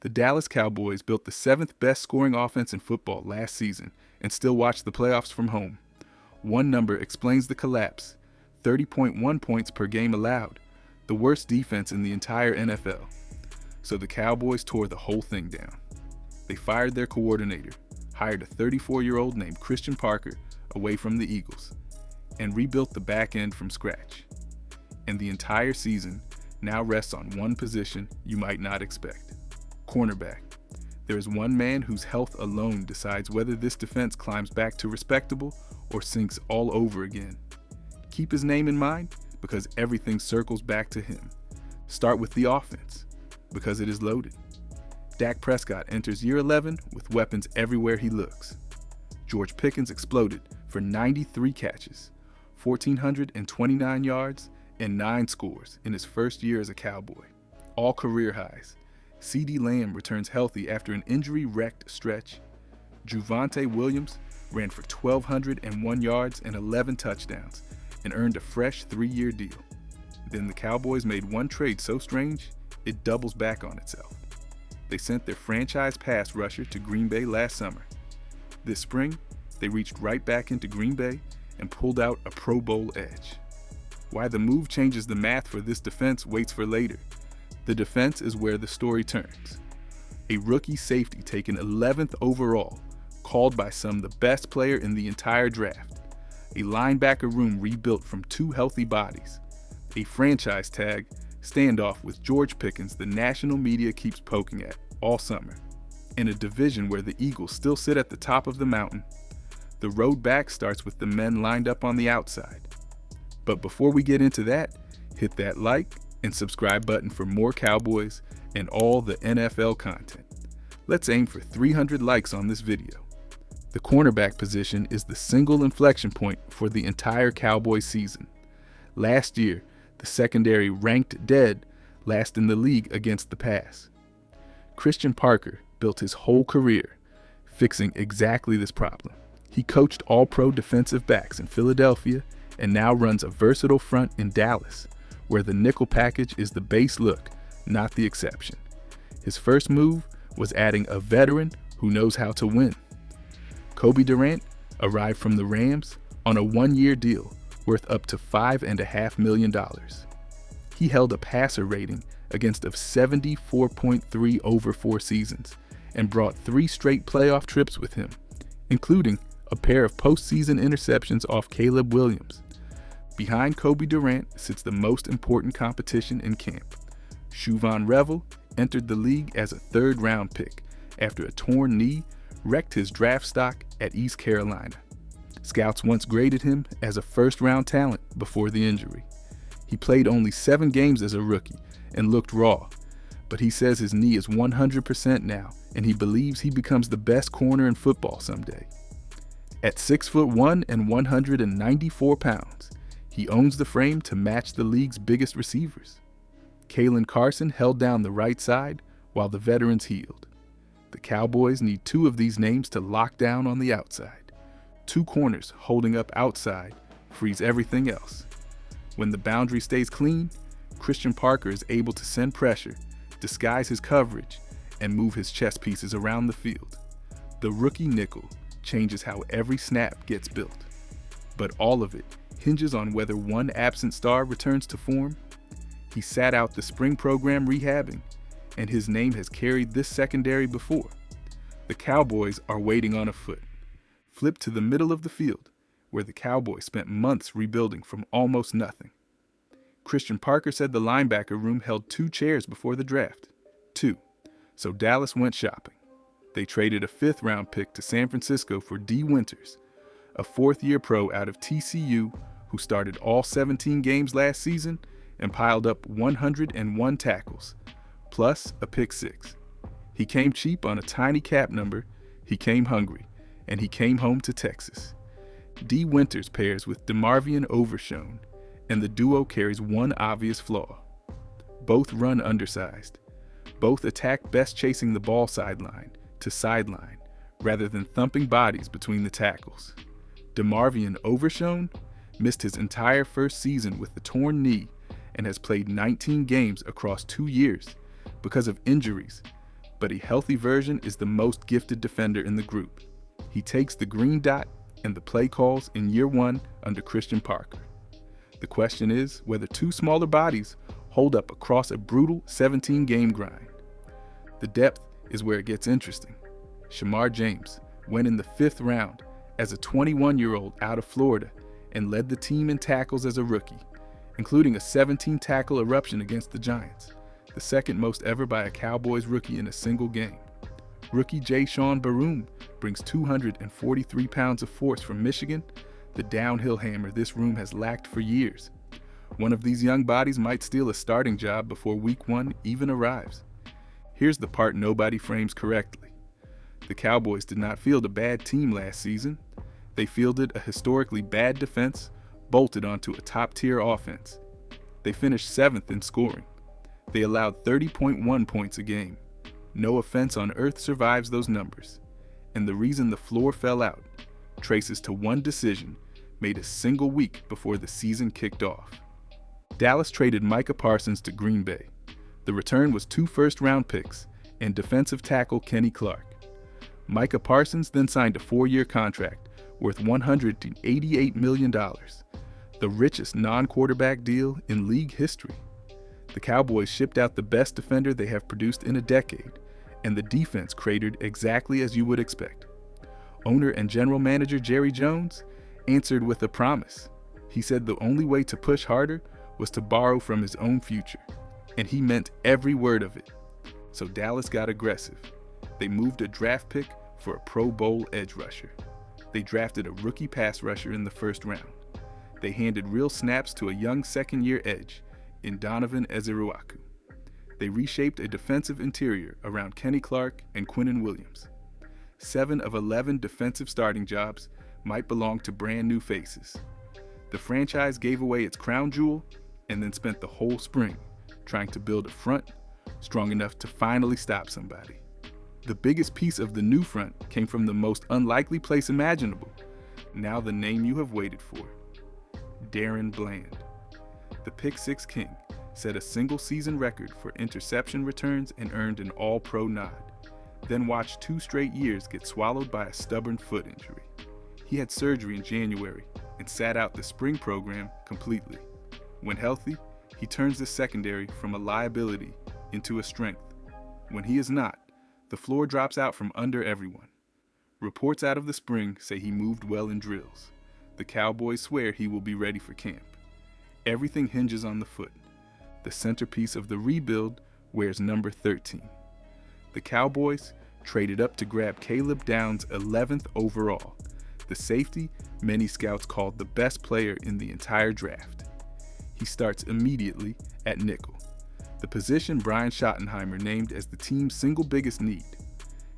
The Dallas Cowboys built the 7th best scoring offense in football last season and still watch the playoffs from home. One number explains the collapse: 30.1 points per game allowed, the worst defense in the entire NFL. So the Cowboys tore the whole thing down. They fired their coordinator, hired a 34-year-old named Christian Parker away from the Eagles, and rebuilt the back end from scratch. And the entire season now rests on one position you might not expect: cornerback. There is one man whose health alone decides whether this defense climbs back to respectable or sinks all over again. Keep his name in mind, because everything circles back to him. Start with the offense, because it is loaded. Dak Prescott enters year 11 with weapons everywhere he looks. George Pickens exploded for 93 catches, 1,429 yards, and 9 scores in his first year as a Cowboy, all career highs. CeeDee Lamb returns healthy after an injury-wrecked stretch. Javonte Williams ran for 1,201 yards and 11 touchdowns and earned a fresh 3-year deal. Then the Cowboys made one trade so strange, it doubles back on itself. They sent their franchise pass rusher to Green Bay last summer. This spring, they reached right back into Green Bay and pulled out a Pro Bowl edge. Why the move changes the math for this defense waits for later. The defense is where the story turns. A rookie safety taken 11th overall, called by some the best player in the entire draft. A linebacker room rebuilt from 2 healthy bodies. A franchise tag standoff with George Pickens the national media keeps poking at all summer. In a division where the Eagles still sit at the top of the mountain, the road back starts with the men lined up on the outside. But before we get into that, hit that like and subscribe button for more Cowboys and all the NFL content. Let's aim for 300 likes on this video. The cornerback position is the single inflection point for the entire Cowboys season. Last year, the secondary ranked dead last in the league against the pass. Christian Parker built his whole career fixing exactly this problem. He coached all-pro defensive backs in Philadelphia and now runs a versatile front in Dallas, where the nickel package is the base look, not the exception. His first move was adding a veteran who knows how to win. Cowboys Durant arrived from the Rams on a 1-year deal worth up to $5.5 million. He held a passer rating against of 74.3 over 4 seasons and brought 3 straight playoff trips with him, including a pair of postseason interceptions off Caleb Williams. Behind Cowboys Durant sits the most important competition in camp. Shuvon Revel entered the league as a 3rd-round pick after a torn knee wrecked his draft stock at East Carolina. Scouts once graded him as a 1st-round talent before the injury. He played only 7 games as a rookie and looked raw, but he says his knee is 100% now, and he believes he becomes the best corner in football someday. At 6'1" and 194 pounds, he owns the frame to match the league's biggest receivers. Kalen Carson held down the right side while the veterans healed. The Cowboys need 2 of these names to lock down on the outside. 2 corners holding up outside frees everything else. When the boundary stays clean, Christian Parker is able to send pressure, disguise his coverage, and move his chess pieces around the field. The rookie nickel changes how every snap gets built. But all of it hinges on whether one absent star returns to form. He sat out the spring program rehabbing, and his name has carried this secondary before. The Cowboys are waiting on a foot. Flip to the middle of the field, where the Cowboys spent months rebuilding from almost nothing. Christian Parker said the linebacker room held 2 chairs before the draft. 2. So Dallas went shopping. They traded a 5th-round pick to San Francisco for D. Winters, a 4th-year pro out of TCU who started all 17 games last season and piled up 101 tackles, plus a pick 6. He came cheap on a tiny cap number, he came hungry, and he came home to Texas. D. Winters pairs with DeMarvion Overshown, and the duo carries one obvious flaw. Both run undersized. Both attack best chasing the ball sideline to sideline, rather than thumping bodies between the tackles. DeMarvion Overshown missed his entire first season with a torn knee and has played 19 games across 2 years because of injuries, but a healthy version is the most gifted defender in the group. He takes the green dot and the play calls in year one under Christian Parker. The question is whether two smaller bodies hold up across a brutal 17-game grind. The depth is where it gets interesting. Shamar James went in the 5th round as a 21-year-old out of Florida and led the team in tackles as a rookie, including a 17-tackle eruption against the Giants, the second most ever by a Cowboys rookie in a single game. Rookie Jayshon Baroum brings 243 pounds of force from Michigan, the downhill hammer this room has lacked for years. One of these young bodies might steal a starting job before week 1 even arrives. Here's the part nobody frames correctly. The Cowboys did not field a bad team last season. They fielded a historically bad defense bolted onto a top-tier offense. They finished 7th in scoring. They allowed 30.1 points a game. No offense on earth survives those numbers. And the reason the floor fell out traces to one decision made a single week before the season kicked off. Dallas traded Micah Parsons to Green Bay. The return was 2 first-round picks and defensive tackle Kenny Clark. Micah Parsons then signed a 4-year contract worth $188 million, the richest non-quarterback deal in league history. The Cowboys shipped out the best defender they have produced in a decade, and the defense cratered exactly as you would expect. Owner and general manager Jerry Jones answered with a promise. He said the only way to push harder was to borrow from his own future, and he meant every word of it. So Dallas got aggressive. They moved a draft pick for a Pro Bowl edge rusher. They drafted a rookie pass rusher in the 1st round. They handed real snaps to a young second-year edge in Donovan Ezeruaku. They reshaped a defensive interior around Kenny Clark and Quinnen Williams. 7 of 11 defensive starting jobs might belong to brand new faces. The franchise gave away its crown jewel and then spent the whole spring trying to build a front strong enough to finally stop somebody. The biggest piece of the new front came from the most unlikely place imaginable. Now the name you have waited for. Darren Bland. The Pick Six King set a single-season record for interception returns and earned an All-Pro nod, then watched 2 straight years get swallowed by a stubborn foot injury. He had surgery in January and sat out the spring program completely. When healthy, he turns the secondary from a liability into a strength. When he is not, the floor drops out from under everyone. Reports out of the spring say he moved well in drills. The Cowboys swear he will be ready for camp. Everything hinges on the foot. The centerpiece of the rebuild wears number 13. The Cowboys traded up to grab Caleb Downs 11th overall, the safety many scouts called the best player in the entire draft. He starts immediately at nickel, the position Brian Schottenheimer named as the team's single biggest need.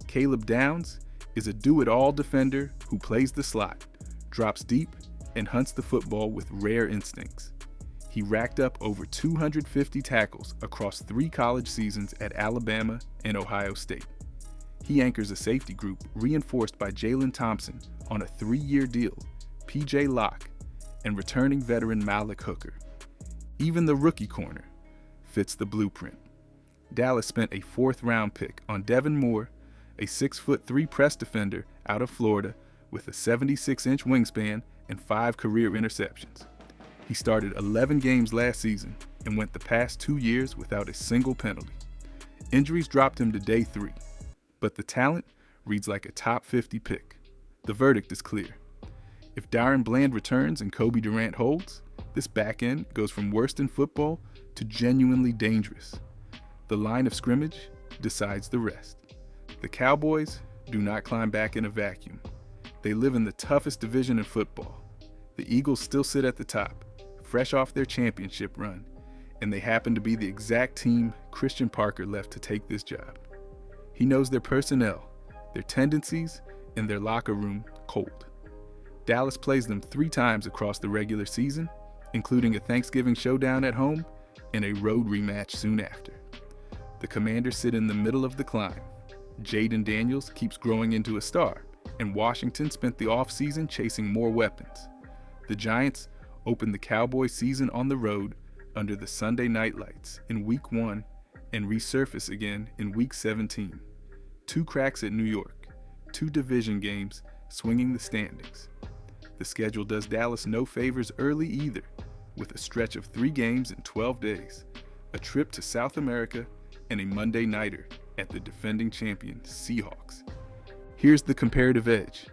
Caleb Downs is a do-it-all defender who plays the slot, drops deep, and hunts the football with rare instincts. He racked up over 250 tackles across 3 college seasons at Alabama and Ohio State. He anchors a safety group reinforced by Jalen Thompson on a 3-year deal, P.J. Locke, and returning veteran Malik Hooker. Even the rookie corner fits the blueprint. Dallas spent a 4th-round pick on Devin Moore, a 6'3" press defender out of Florida with a 76-inch wingspan and 5 career interceptions. He started 11 games last season and went the past 2 years without a single penalty. Injuries dropped him to day 3, but the talent reads like a top 50 pick. The verdict is clear. If Darren Bland returns and Kobe Durant holds, this back end goes from worst in football to genuinely dangerous. The line of scrimmage decides the rest. The Cowboys do not climb back in a vacuum. They live in the toughest division in football. The Eagles still sit at the top, fresh off their championship run, and they happen to be the exact team Christian Parker left to take this job. He knows their personnel, their tendencies, and their locker room cold. Dallas plays them 3 times across the regular season, including a Thanksgiving showdown at home and a road rematch soon after. The Commanders sit in the middle of the climb. Jaden Daniels keeps growing into a star, and Washington spent the offseason chasing more weapons. The Giants opened the Cowboys season on the road under the Sunday night lights in Week 1 and resurface again in Week 17. 2 cracks at New York, 2 division games, swinging the standings. The schedule does Dallas no favors early either, with a stretch of 3 games in 12 days, a trip to South America, and a Monday nighter at the defending champion Seahawks. Here's the comparative edge.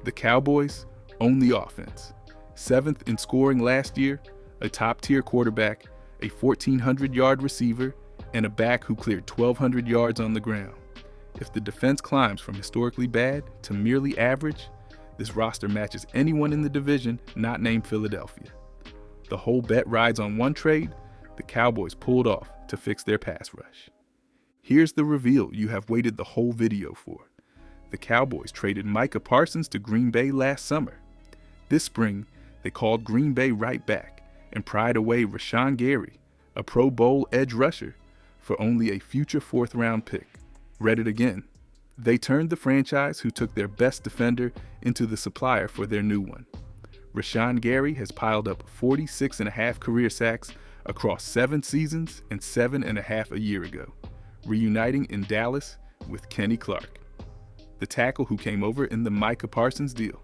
The Cowboys own the offense. 7th in scoring last year, a top-tier quarterback, a 1,400-yard receiver, and a back who cleared 1,200 yards on the ground. If the defense climbs from historically bad to merely average, this roster matches anyone in the division not named Philadelphia. The whole bet rides on one trade the Cowboys pulled off to fix their pass rush. Here's the reveal you have waited the whole video for. The Cowboys traded Micah Parsons to Green Bay last summer. This spring, they called Green Bay right back and pried away Rashawn Gary, a Pro Bowl edge rusher, for only a future 4th-round pick. Read it again. They turned the franchise who took their best defender into the supplier for their new one. Rashawn Gary has piled up 46.5 career sacks across 7 seasons and 7.5 a year ago, reuniting in Dallas with Kenny Clark, the tackle who came over in the Micah Parsons deal.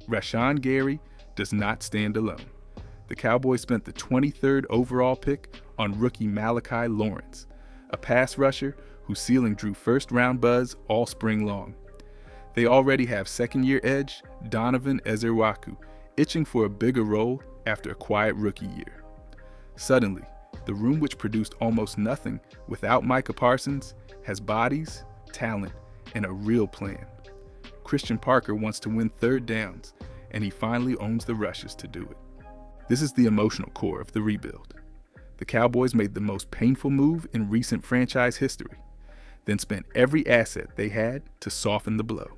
Rashawn Gary does not stand alone. The Cowboys spent the 23rd overall pick on rookie Malachi Lawrence, a pass rusher whose ceiling drew first-round buzz all spring long. They already have second-year edge Donovan Ezerwaku, itching for a bigger role after a quiet rookie year. Suddenly, the room which produced almost nothing without Micah Parsons has bodies, talent, and a real plan. Christian Parker wants to win 3rd downs, and he finally owns the rushes to do it. This is the emotional core of the rebuild. The Cowboys made the most painful move in recent franchise history, then spent every asset they had to soften the blow.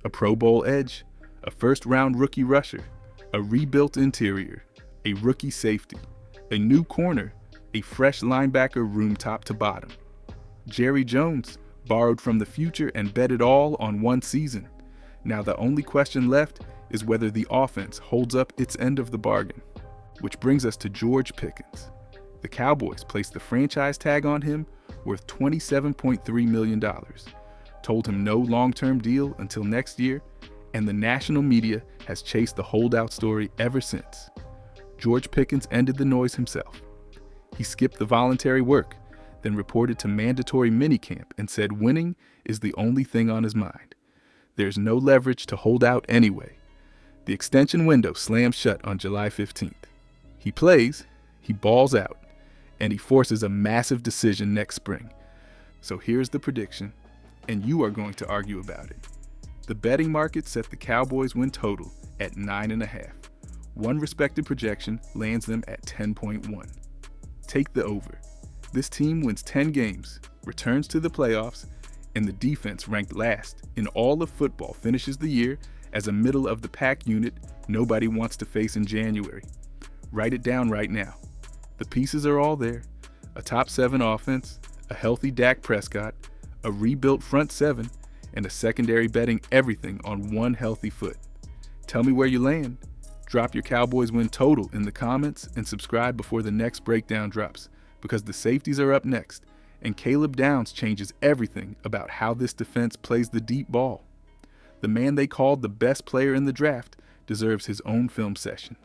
A Pro Bowl edge, a first-round rookie rusher, a rebuilt interior, a rookie safety, a new corner, a fresh linebacker room top to bottom. Jerry Jones borrowed from the future and bet it all on one season. Now the only question left is whether the offense holds up its end of the bargain. Which brings us to George Pickens. The Cowboys placed the franchise tag on him worth $27.3 million, told him no long-term deal until next year, and the national media has chased the holdout story ever since. George Pickens ended the noise himself. He skipped the voluntary work, then reported to mandatory minicamp and said winning is the only thing on his mind. There's no leverage to hold out anyway. The extension window slams shut on July 15th. He plays, he balls out, and he forces a massive decision next spring. So here's the prediction, and you are going to argue about it. The betting market set the Cowboys win total at 9.5. One respected projection lands them at 10.1. Take the over. This team wins 10 games, returns to the playoffs, and the defense ranked last in all of football finishes the year as a middle-of-the-pack unit nobody wants to face in January. Write it down right now. The pieces are all there. A top 7 offense, a healthy Dak Prescott, a rebuilt front 7, and a secondary betting everything on one healthy foot. Tell me where you land. Drop your Cowboys win total in the comments and subscribe before the next breakdown drops, because the safeties are up next, and Caleb Downs changes everything about how this defense plays the deep ball. The man they called the best player in the draft deserves his own film session.